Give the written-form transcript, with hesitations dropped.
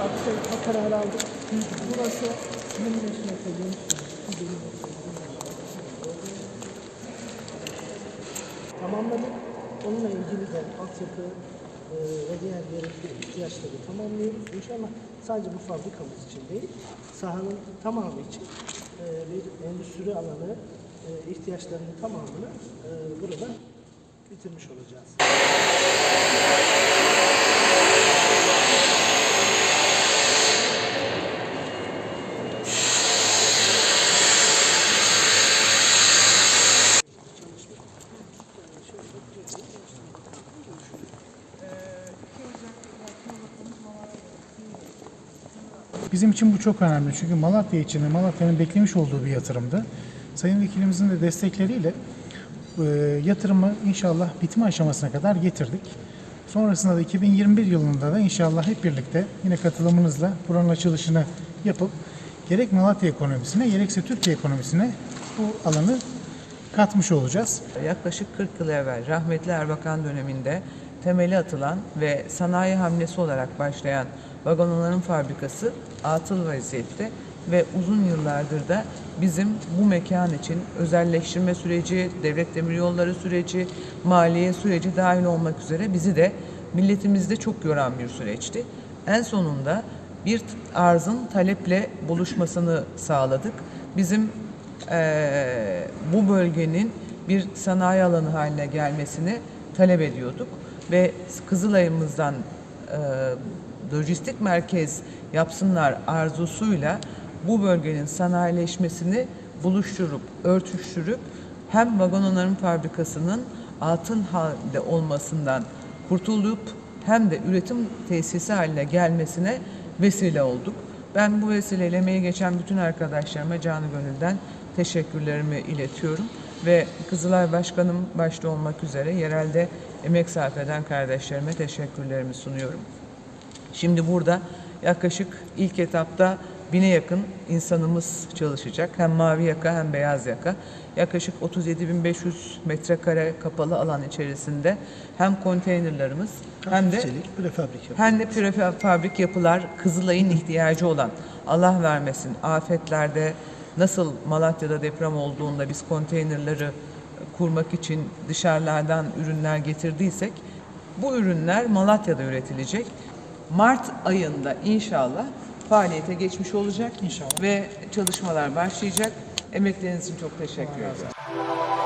o kararı aldık. Burası 25 metre geniş. Tamamladık. Onunla ilgili de altyapı ve diğer gerekli ihtiyaçları tamamlıyoruz. İnşallah sadece bu fabrikamız için değil, sahanın tamamı için bir endüstri alanı ihtiyaçlarının tamamını burada bitirmiş olacağız. Bizim için bu çok önemli çünkü Malatya için de Malatya'nın beklemiş olduğu bir yatırımdı. Sayın Vekilimizin de destekleriyle yatırımı inşallah bitme aşamasına kadar getirdik. Sonrasında da 2021 yılında da inşallah hep birlikte yine katılımınızla buranın açılışını yapıp gerek Malatya ekonomisine gerekse Türkiye ekonomisine bu alanı katmış olacağız. Yaklaşık 40 yıl evvel rahmetli Erbakan döneminde temeli atılan ve sanayi hamlesi olarak başlayan vagon onarım fabrikası atıl vaziyette ve uzun yıllardır da bizim bu mekan için özelleştirme süreci, devlet demiryolları süreci, maliye süreci dahil olmak üzere bizi de milletimizde çok yoran bir süreçti. En sonunda bir arzın taleple buluşmasını sağladık. Bizim bu bölgenin bir sanayi alanı haline gelmesini talep ediyorduk ve Kızılay'ımızdan lojistik merkez yapsınlar arzusuyla bu bölgenin sanayileşmesini buluşturup, örtüştürüp hem vagon onarım fabrikasının atıl halde olmasından kurtulup hem de üretim tesisi haline gelmesine vesile olduk. Ben bu vesileyle emeği geçen bütün arkadaşlarıma canı gönülden teşekkürlerimi iletiyorum ve Kızılay Başkanım başta olmak üzere yerelde emek sarf eden kardeşlerime teşekkürlerimi sunuyorum. Şimdi burada yaklaşık ilk etapta 1000'e yakın insanımız çalışacak. Hem mavi yaka hem beyaz yaka. Yaklaşık 37.500 metrekare kapalı alan içerisinde hem konteynerlarımız hem de prefabrik yapılar, Kızılay'ın ihtiyacı olan, Allah vermesin afetlerde nasıl Malatya'da deprem olduğunda biz konteynerları kurmak için dışarılardan ürünler getirdiysek bu ürünler Malatya'da üretilecek. Mart ayında inşallah faaliyete geçmiş olacak. İnşallah. Ve çalışmalar başlayacak. Emekleriniz için çok teşekkür ederim.